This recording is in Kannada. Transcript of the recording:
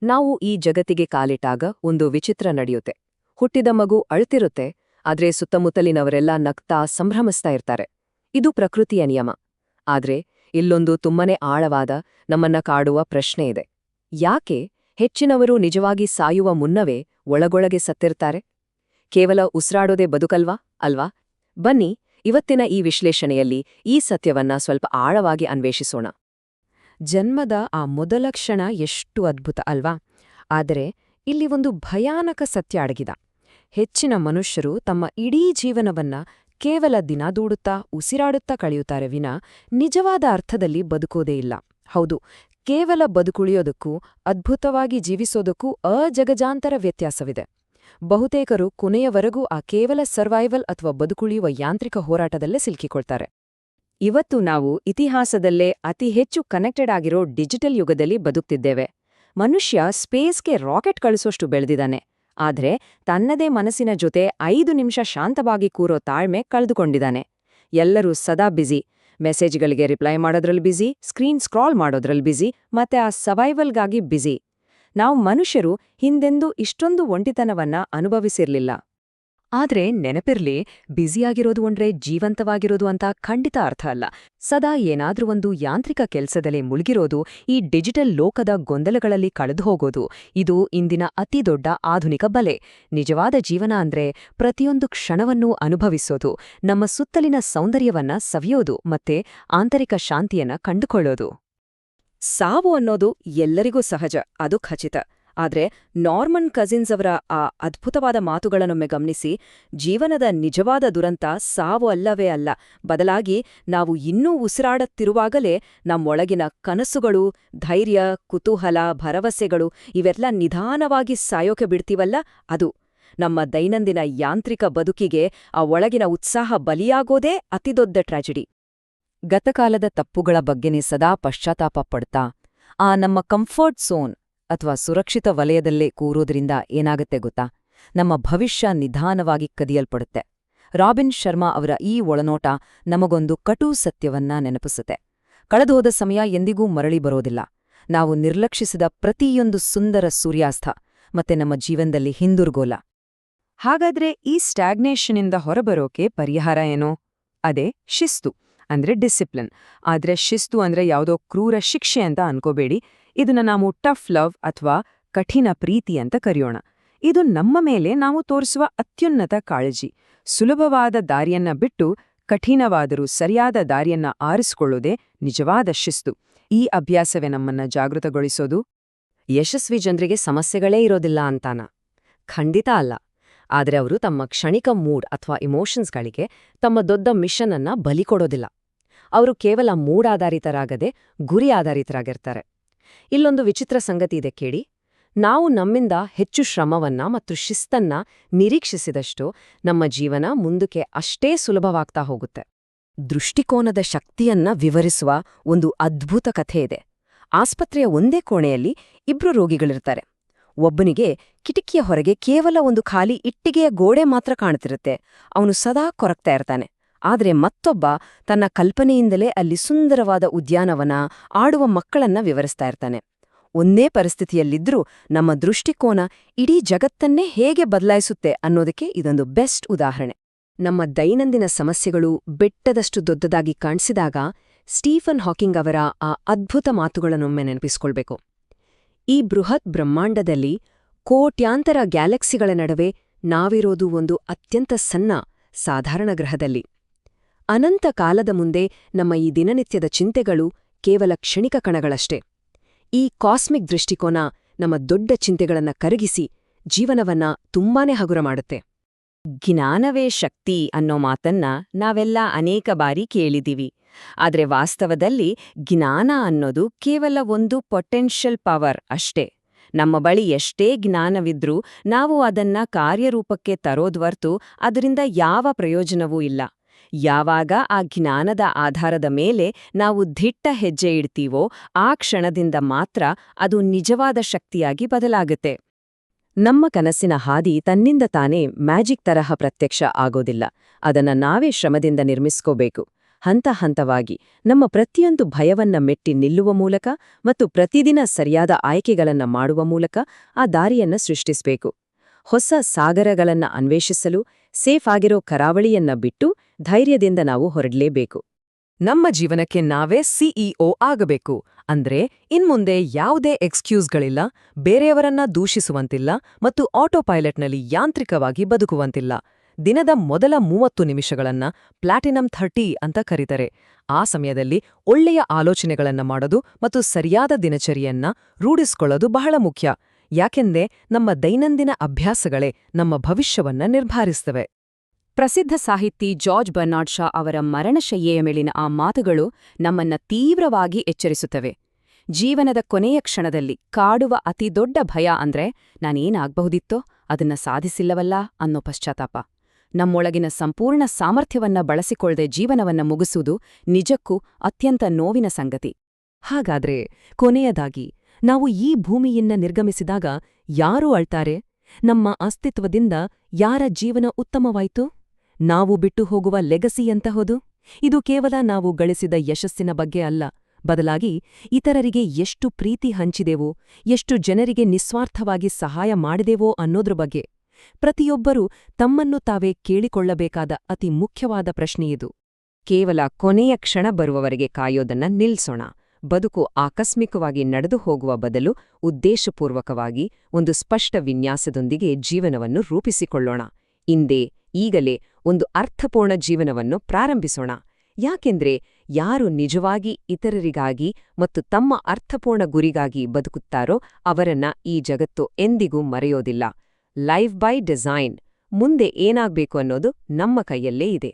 ನಾವು ಈ ಜಗತ್ತಿಗೆ ಕಾಲಿಟ್ಟಾಗ ಒಂದು ವಿಚಿತ್ರ ನಡೆಯುತ್ತೆ. ಹುಟ್ಟಿದ ಮಗು ಅಳ್ತಿರುತ್ತೆ, ಆದ್ರೆ ಸುತ್ತಮುತ್ತಲಿನವರೆಲ್ಲ ನಗ್ತಾ ಸಂಭ್ರಮಿಸ್ತಾ ಇರ್ತಾರೆ. ಇದು ಪ್ರಕೃತಿಯ ನಿಯಮ. ಆದ್ರೆ ಇಲ್ಲೊಂದು ತುಂಬನೇ ಆಳವಾದ, ನಮ್ಮನ್ನ ಕಾಡುವ ಪ್ರಶ್ನೆ ಇದೆ. ಯಾಕೆ ಹೆಚ್ಚಿನವರು ನಿಜವಾಗಿ ಸಾಯುವ ಮುನ್ನವೇ ಒಳಗೊಳಗೆ ಸತ್ತಿರ್ತಾರೆ? ಕೇವಲ ಉಸಿರಾಡೋದೇ ಬದುಕಲ್ವಾ ಅಲ್ವಾ? ಬನ್ನಿ, ಇವತ್ತಿನ ಈ ವಿಶ್ಲೇಷಣೆಯಲ್ಲಿ ಈ ಸತ್ಯವನ್ನ ಸ್ವಲ್ಪ ಆಳವಾಗಿ ಅನ್ವೇಷಿಸೋಣ. ಜನ್ಮದ ಆ ಮೊದಲ ಕ್ಷಣ ಎಷ್ಟು ಅದ್ಭುತ ಅಲ್ವಾ? ಆದರೆ ಇಲ್ಲಿ ಒಂದು ಭಯಾನಕ ಸತ್ಯ ಅಡಗಿದ. ಹೆಚ್ಚಿನ ಮನುಷ್ಯರು ತಮ್ಮ ಇಡೀ ಜೀವನವನ್ನ ಕೇವಲ ದಿನ ದೂಡುತ್ತಾ ಉಸಿರಾಡುತ್ತಾ ಕಳೆಯುತ್ತಾರೆ ವಿನ ನಿಜವಾದ ಅರ್ಥದಲ್ಲಿ ಬದುಕೋದೇ ಇಲ್ಲ. ಹೌದು, ಕೇವಲ ಬದುಕುಳಿಯೋದಕ್ಕೂ ಅದ್ಭುತವಾಗಿ ಜೀವಿಸೋದಕ್ಕೂ ಅಜಗಜಾಂತರ ವ್ಯತ್ಯಾಸವಿದೆ. ಬಹುತೇಕರು ಕೊನೆಯವರೆಗೂ ಆ ಕೇವಲ ಸರ್ವೈವಲ್ ಅಥವಾ ಬದುಕುಳಿಯುವ ಯಾಂತ್ರಿಕ ಹೋರಾಟದಲ್ಲೇ ಸಿಲುಕಿಕೊಳ್ತಾರೆ. ಇವತ್ತು ನಾವು ಇತಿಹಾಸದಲ್ಲೇ ಅತಿ ಹೆಚ್ಚು ಕನೆಕ್ಟೆಡ್ ಆಗಿರೋ ಡಿಜಿಟಲ್ ಯುಗದಲ್ಲಿ ಬದುಕ್ತಿದ್ದೇವೆ. ಮನುಷ್ಯ ಸ್ಪೇಸ್ಗೆ ರಾಕೆಟ್ ಕಳಿಸೋಷ್ಟು ಬೆಳೆದಿದ್ದಾನೆ. ಆದ್ರೆ ತನ್ನದೇ ಮನಸ್ಸಿನ ಜೊತೆ 5 ನಿಮಿಷ ಶಾಂತವಾಗಿ ಕೂರೋ ತಾಳ್ಮೆ ಕಳೆದುಕೊಂಡಿದ್ದಾನೆ. ಎಲ್ಲರೂ ಸದಾ ಬ್ಯುಸಿ, ಮೆಸೇಜ್ಗಳಿಗೆ ರಿಪ್ಲೈ ಮಾಡೋದ್ರಲ್ಲಿ ಬ್ಯುಸಿ, ಸ್ಕ್ರೀನ್ ಸ್ಕ್ರಾಲ್ ಮಾಡೋದ್ರಲ್ಲಿ ಬ್ಯುಸಿ, ಮತ್ತೆ ಆ ಸರ್ವೈವಲ್ಗಾಗಿ ಬ್ಯುಸಿ. ನಾವು ಮನುಷ್ಯರು ಹಿಂದೆಂದೂ ಇಷ್ಟೊಂದು ಒಂಟಿತನವನ್ನ ಅನುಭವಿಸಿರ್ಲಿಲ್ಲ. ಆದ್ರೆ ನೆನಪಿರ್ಲಿ, ಬ್ಯುಸಿಯಾಗಿರೋದು ಅಂದ್ರೆ ಜೀವಂತವಾಗಿರೋದು ಅಂತ ಖಂಡಿತ ಅರ್ಥ ಅಲ್ಲ. ಸದಾ ಏನಾದ್ರೂ ಒಂದು ಯಾಂತ್ರಿಕ ಕೆಲ್ಸದಲ್ಲೇ ಮುಳುಗಿರೋದು, ಈ ಡಿಜಿಟಲ್ ಲೋಕದ ಗೊಂದಲಗಳಲ್ಲಿ ಕಳೆದುಹೋಗೋದು, ಇದು ಇಂದಿನ ಅತಿದೊಡ್ಡ ಆಧುನಿಕ ಬಲೆ. ನಿಜವಾದ ಜೀವನ ಅಂದ್ರೆ ಪ್ರತಿಯೊಂದು ಕ್ಷಣವನ್ನೂ ಅನುಭವಿಸೋದು, ನಮ್ಮ ಸುತ್ತಲಿನ ಸೌಂದರ್ಯವನ್ನ ಸವಿಯೋದು ಮತ್ತೆ ಆಂತರಿಕ ಶಾಂತಿಯನ್ನ ಕಂಡುಕೊಳ್ಳೋದು. ಸಾವು ಅನ್ನೋದು ಎಲ್ಲರಿಗೂ ಸಹಜ, ಅದು ಖಚಿತ. ಆದ್ರೆ ನಾರ್ಮನ್ ಕಜಿನ್ಸ್ ಅವರ ಆ ಅದ್ಭುತವಾದ ಮಾತುಗಳನ್ನೊಮ್ಮೆ ಗಮನಿಸಿ. ಜೀವನದ ನಿಜವಾದ ದುರಂತ ಸಾವು ಅಲ್ಲವೇ ಅಲ್ಲ, ಬದಲಾಗಿ ನಾವು ಇನ್ನೂ ಉಸಿರಾಡುತ್ತಿರುವಾಗಲೇ ನಮ್ಮೊಳಗಿನ ಕನಸುಗಳು, ಧೈರ್ಯ, ಕುತೂಹಲ, ಭರವಸೆಗಳು ಇವೆಲ್ಲ ನಿಧಾನವಾಗಿ ಸಾಯೋಕೆ ಬಿಡ್ತೀವಲ್ಲ, ಅದು. ನಮ್ಮ ದೈನಂದಿನ ಯಾಂತ್ರಿಕ ಬದುಕಿಗೆ ಆ ಒಳಗಿನ ಉತ್ಸಾಹ ಬಲಿಯಾಗೋದೇ ಅತಿದೊಡ್ಡ ಟ್ರಾಜಿಡಿ. ಗತಕಾಲದ ತಪ್ಪುಗಳ ಬಗ್ಗೆನೇ ಸದಾ ಪಶ್ಚಾತ್ತಾಪ ಪಡ್ತಾ ಆ ನಮ್ಮ ಕಂಫರ್ಟ್ ಝೋನ್ ಅಥವಾ ಸುರಕ್ಷಿತ ವಲಯದಲ್ಲೇ ಕೂರೋದ್ರಿಂದ ಏನಾಗತ್ತೆ ಗೊತ್ತಾ? ನಮ್ಮ ಭವಿಷ್ಯ ನಿಧಾನವಾಗಿ ಕದಿಯಲ್ಪಡುತ್ತೆ. ರಾಬಿನ್ ಶರ್ಮಾ ಅವರ ಈ ಒಳನೋಟ ನಮಗೊಂದು ಕಟು ಸತ್ಯವನ್ನ ನೆನಪಿಸುತ್ತೆ. ಕಳೆದೋದ ಸಮಯ ಎಂದಿಗೂ ಮರಳಿ ಬರೋದಿಲ್ಲ. ನಾವು ನಿರ್ಲಕ್ಷಿಸಿದ ಪ್ರತಿಯೊಂದು ಸುಂದರ ಸೂರ್ಯಾಸ್ತ ಮತ್ತೆ ನಮ್ಮ ಜೀವನದಲ್ಲಿ ಹಿಂದುರ್ಗೋಲ. ಹಾಗಾದ್ರೆ ಈ ಸ್ಟ್ಯಾಗ್ನೇಷನ್ನಿಂದ ಹೊರಬರೋಕೆ ಪರಿಹಾರ ಏನೋ? ಅದೇ ಶಿಸ್ತು, ಅಂದ್ರೆ ಡಿಸಿಪ್ಲಿನ್. ಆದ್ರೆ ಶಿಸ್ತು ಅಂದ್ರೆ ಯಾವುದೋ ಕ್ರೂರ ಶಿಕ್ಷೆ ಅಂತ ಅನ್ಕೋಬೇಡಿ. ಇದನ್ನ ನಾವು ಟಫ್ ಲವ್ ಅಥವಾ ಕಠಿಣ ಪ್ರೀತಿ ಅಂತ ಕರೆಯೋಣ. ಇದು ನಮ್ಮ ಮೇಲೆ ನಾವು ತೋರಿಸುವ ಅತ್ಯುನ್ನತ ಕಾಳಜಿ. ಸುಲಭವಾದ ದಾರಿಯನ್ನ ಬಿಟ್ಟು ಕಠಿಣವಾದರೂ ಸರಿಯಾದ ದಾರಿಯನ್ನ ಆರಿಸಿಕೊಳ್ಳೋದೇ ನಿಜವಾದ ಶಿಸ್ತು. ಈ ಅಭ್ಯಾಸವೇ ನಮ್ಮನ್ನ ಜಾಗೃತಗೊಳಿಸೋದು. ಯಶಸ್ವಿ ಜನರಿಗೆ ಸಮಸ್ಯೆಗಳೇ ಇರೋದಿಲ್ಲ ಅಂತಾನ? ಖಂಡಿತ ಅಲ್ಲ. ಆದ್ರೆ ಅವರು ತಮ್ಮ ಕ್ಷಣಿಕ ಮೂಡ್ ಅಥವಾ ಇಮೋಷನ್ಸ್ಗಳಿಗೆ ತಮ್ಮ ದೊಡ್ಡ ಮಿಷನ್ ಅನ್ನ ಬಲಿ ಕೊಡೋದಿಲ್ಲ. ಅವರು ಕೇವಲ ಮೂಡ್ ಆಧಾರಿತರಾಗದೆ ಗುರಿ ಆಧಾರಿತರಾಗಿರ್ತಾರೆ. ಇಲ್ಲೊಂದು ವಿಚಿತ್ರ ಸಂಗತಿ ಇದೆ ಕೇಳಿ. ನಾವು ನಮ್ಮಿಂದ ಹೆಚ್ಚು ಶ್ರಮವನ್ನ ಮತ್ತು ಶಿಸ್ತನ್ನ ನಿರೀಕ್ಷಿಸಿದಷ್ಟು ನಮ್ಮ ಜೀವನ ಮುಂದಕ್ಕೆ ಅಷ್ಟೇ ಸುಲಭವಾಗ್ತಾ ಹೋಗುತ್ತೆ. ದೃಷ್ಟಿಕೋನದ ಶಕ್ತಿಯನ್ನ ವಿವರಿಸುವ ಒಂದು ಅದ್ಭುತ ಕಥೆ ಇದೆ. ಆಸ್ಪತ್ರೆಯ ಒಂದೇ ಕೋಣೆಯಲ್ಲಿ 2 ರೋಗಿಗಳಿರ್ತಾರೆ. ಒಬ್ಬನಿಗೆ ಕಿಟಕಿಯ ಹೊರಗೆ ಕೇವಲ ಒಂದು ಖಾಲಿ ಇಟ್ಟಿಗೆಯ ಗೋಡೆ ಮಾತ್ರ ಕಾಣ್ತಿರುತ್ತೆ. ಅವನು ಸದಾ ಕೊರಗ್ತಾ ಇರ್ತಾನೆ. ಆದ್ರೆ ಮತ್ತೊಬ್ಬ ತನ್ನ ಕಲ್ಪನೆಯಿಂದಲೇ ಅಲ್ಲಿ ಸುಂದರವಾದ ಉದ್ಯಾನವನ, ಆಡುವ ಮಕ್ಕಳನ್ನ ವಿವರಿಸ್ತಾ ಇರ್ತಾನೆ. ಒಂದೇ ಪರಿಸ್ಥಿತಿಯಲ್ಲಿದ್ರೂ ನಮ್ಮ ದೃಷ್ಟಿಕೋನ ಇಡೀ ಜಗತ್ತನ್ನೇ ಹೇಗೆ ಬದಲಾಯಿಸುತ್ತೆ ಅನ್ನೋದಕ್ಕೆ ಇದೊಂದು ಬೆಸ್ಟ್ ಉದಾಹರಣೆ. ನಮ್ಮ ದೈನಂದಿನ ಸಮಸ್ಯೆಗಳು ಬೆಟ್ಟದಷ್ಟು ದೊಡ್ಡದಾಗಿ ಕಾಣಿಸಿದಾಗ ಸ್ಟೀಫನ್ ಹಾಕಿಂಗ್ ಅವರ ಆ ಅದ್ಭುತ ಮಾತುಗಳನ್ನೊಮ್ಮೆ ನೆನಪಿಸ್ಕೊಳ್ಬೇಕು. ಈ ಬೃಹತ್ ಬ್ರಹ್ಮಾಂಡದಲ್ಲಿ ಕೋಟ್ಯಾಂತರ ಗ್ಯಾಲಕ್ಸಿಗಳ ನಡುವೆ ನಾವಿರೋದು ಒಂದು ಅತ್ಯಂತ ಸಣ್ಣ, ಸಾಧಾರಣ ಗ್ರಹದಲ್ಲಿ. ಅನಂತ ಕಾಲದ ಮುಂದೆ ನಮ್ಮ ಈ ದಿನನಿತ್ಯದ ಚಿಂತೆಗಳು ಕೇವಲ ಕ್ಷಣಿಕ ಕಣಗಳಷ್ಟೇ. ಈ ಕಾಸ್ಮಿಕ್ ದೃಷ್ಟಿಕೋನ ನಮ್ಮ ದೊಡ್ಡ ಚಿಂತೆಗಳನ್ನ ಕರಗಿಸಿ ಜೀವನವನ್ನ ತುಂಬಾನೇ ಹಗುರ ಮಾಡುತ್ತೆ. ಜ್ಞಾನವೇ ಶಕ್ತಿ ಅನ್ನೋ ಮಾತನ್ನ ನಾವೆಲ್ಲ ಅನೇಕ ಬಾರಿ ಕೇಳಿದೀವಿ. ಆದ್ರೆ ವಾಸ್ತವದಲ್ಲಿ ಜ್ಞಾನ ಅನ್ನೋದು ಕೇವಲ ಒಂದು ಪೊಟೆನ್ಷಿಯಲ್ ಪವರ್ ಅಷ್ಟೇ. ನಮ್ಮ ಬಳಿ ಎಷ್ಟೇ ಜ್ಞಾನವಿದ್ರೂ ನಾವು ಅದನ್ನ ಕಾರ್ಯರೂಪಕ್ಕೆ ತರೋದ್ವರ್ತು ಅದರಿಂದ ಯಾವ ಪ್ರಯೋಜನವೂ ಇಲ್ಲ. ಯಾವಾಗ ಆ ಜ್ಞಾನದ ಆಧಾರದ ಮೇಲೆ ನಾವು ದಿಟ್ಟ ಹೆಜ್ಜೆ ಇಡ್ತೀವೋ ಆ ಕ್ಷಣದಿಂದ ಮಾತ್ರ ಅದು ನಿಜವಾದ ಶಕ್ತಿಯಾಗಿ ಬದಲಾಗುತ್ತೆ. ನಮ್ಮ ಕನಸಿನ ಹಾದಿ ತನ್ನಿಂದ ತಾನೇ ಮ್ಯಾಜಿಕ್ ತರಹ ಪ್ರತ್ಯಕ್ಷ ಆಗೋದಿಲ್ಲ. ಅದನ್ನ ನಾವೇ ಶ್ರಮದಿಂದ ನಿರ್ಮಿಸ್ಕೋಬೇಕು. ಹಂತ ಹಂತವಾಗಿ ನಮ್ಮ ಪ್ರತಿಯೊಂದು ಭಯವನ್ನ ಮೆಟ್ಟಿ ನಿಲ್ಲುವ ಮೂಲಕ ಮತ್ತು ಪ್ರತಿದಿನ ಸರಿಯಾದ ಆಯ್ಕೆಗಳನ್ನ ಮಾಡುವ ಮೂಲಕ ಆ ದಾರಿಯನ್ನ ಸೃಷ್ಟಿಸಬೇಕು. ಹೊಸ ಸಾಗರಗಳನ್ನ ಅನ್ವೇಷಿಸಲು ಸೇಫ್ ಆಗಿರೋ ಕರಾವಳಿಯನ್ನ ಬಿಟ್ಟು ಧೈರ್ಯದಿಂದ ನಾವು ಹೊರಡಲೇಬೇಕು. ನಮ್ಮ ಜೀವನಕ್ಕೆ ನಾವೇ ಸಿಇಒ ಆಗಬೇಕು. ಅಂದ್ರೆ ಇನ್ಮುಂದೆ ಯಾವುದೇ ಎಕ್ಸ್ಕ್ಯೂಸ್ಗಳಿಲ್ಲ, ಬೇರೆಯವರನ್ನ ದೂಷಿಸುವಂತಿಲ್ಲ ಮತ್ತು ಆಟೋಪೈಲಟ್ನಲ್ಲಿ ಯಾಂತ್ರಿಕವಾಗಿ ಬದುಕುವಂತಿಲ್ಲ. ದಿನದ ಮೊದಲ 30 ನಿಮಿಷಗಳನ್ನ ಪ್ಲಾಟಿನಂ 30 ಅಂತ ಕರೀತಾರೆ. ಆ ಸಮಯದಲ್ಲಿ ಒಳ್ಳೆಯ ಆಲೋಚನೆಗಳನ್ನ ಮಾಡೋದು ಮತ್ತು ಸರಿಯಾದ ದಿನಚರಿಯನ್ನ ರೂಢಿಸ್ಕೊಳ್ಳೋದು ಬಹಳ ಮುಖ್ಯ. ಯಾಕೆಂದ್ರೆ ನಮ್ಮ ದೈನಂದಿನ ಅಭ್ಯಾಸಗಳೇ ನಮ್ಮ ಭವಿಷ್ಯವನ್ನ ನಿರ್ಧಾರಿಸ್ತವೆ. ಪ್ರಸಿದ್ಧ ಸಾಹಿತಿ ಜಾರ್ಜ್ ಬರ್ನಾರ್ಡ್ ಶಾ ಅವರ ಮರಣಶಯ್ಯೆಯ ಮೇಲಿನ ಆ ಮಾತುಗಳು ನಮ್ಮನ್ನ ತೀವ್ರವಾಗಿ ಎಚ್ಚರಿಸುತ್ತವೆ. ಜೀವನದ ಕೊನೆಯ ಕ್ಷಣದಲ್ಲಿ ಕಾಡುವ ಅತಿ ದೊಡ್ಡ ಭಯ ಅಂದ್ರೆ ನಾನೇನಾಗ್ಬಹುದಿತ್ತೋ ಅದನ್ನ ಸಾಧಿಸಿಲ್ಲವಲ್ಲ ಅನ್ನೋ ಪಶ್ಚಾತ್ತಾಪ. ನಮ್ಮೊಳಗಿನ ಸಂಪೂರ್ಣ ಸಾಮರ್ಥ್ಯವನ್ನ ಬಳಸಿಕೊಳ್ಳದೆ ಜೀವನವನ್ನ ಮುಗಿಸುವುದು ನಿಜಕ್ಕೂ ಅತ್ಯಂತ ನೋವಿನ ಸಂಗತಿ. ಹಾಗಾದ್ರೆ ಕೊನೆಯದಾಗಿ ನಾವು ಈ ಭೂಮಿಯನ್ನ ನಿರ್ಗಮಿಸಿದಾಗ ಯಾರು ಅಳ್ತಾರೆ? ನಮ್ಮ ಅಸ್ತಿತ್ವದಿಂದ ಯಾರ ಜೀವನ ಉತ್ತಮವಾಯ್ತು? ನಾವು ಬಿಟ್ಟು ಹೋಗುವ ಲೆಗಸಿಯಂತಹದು? ಇದು ಕೇವಲ ನಾವು ಗಳಿಸಿದ ಯಶಸ್ಸಿನ ಬಗ್ಗೆ ಅಲ್ಲ, ಬದಲಾಗಿ ಇತರರಿಗೆ ಎಷ್ಟು ಪ್ರೀತಿ ಹಂಚಿದೆವೋ, ಎಷ್ಟು ಜನರಿಗೆ ನಿಸ್ವಾರ್ಥವಾಗಿ ಸಹಾಯ ಮಾಡಿದೆವೋ ಅನ್ನೋದ್ರ ಬಗ್ಗೆ. ಪ್ರತಿಯೊಬ್ಬರೂ ತಮ್ಮನ್ನು ತಾವೇ ಕೇಳಿಕೊಳ್ಳಬೇಕಾದ ಅತಿ ಮುಖ್ಯವಾದ ಪ್ರಶ್ನೆಯಿದು. ಕೇವಲ ಕೊನೆಯ ಕ್ಷಣ ಬರುವವರೆಗೆ ಕಾಯೋದನ್ನ ನಿಲ್ಸೋಣ. ಬದುಕು ಆಕಸ್ಮಿಕವಾಗಿ ನಡೆದು ಹೋಗುವ ಬದಲು ಉದ್ದೇಶಪೂರ್ವಕವಾಗಿ ಒಂದು ಸ್ಪಷ್ಟ ವಿನ್ಯಾಸದೊಂದಿಗೆ ಜೀವನವನ್ನು ರೂಪಿಸಿಕೊಳ್ಳೋಣ. ಇಂದೇ ಈಗಲೇ ಒಂದು ಅರ್ಥಪೂರ್ಣ ಜೀವನವನ್ನು ಪ್ರಾರಂಭಿಸೋಣ. ಯಾಕೆಂದ್ರೆ ಯಾರು ನಿಜವಾಗಿ ಇತರರಿಗಾಗಿ ಮತ್ತು ತಮ್ಮ ಅರ್ಥಪೂರ್ಣ ಗುರಿಗಾಗಿ ಬದುಕುತ್ತಾರೋ ಅವರನ್ನ ಈ ಜಗತ್ತು ಎಂದಿಗೂ ಮರೆಯೋದಿಲ್ಲ. Life by design. ಮುಂದೆ ಏನಾಗ್ಬೇಕು ಅನ್ನೋದು ನಮ್ಮ ಕೈಯಲ್ಲೇ ಇದೆ.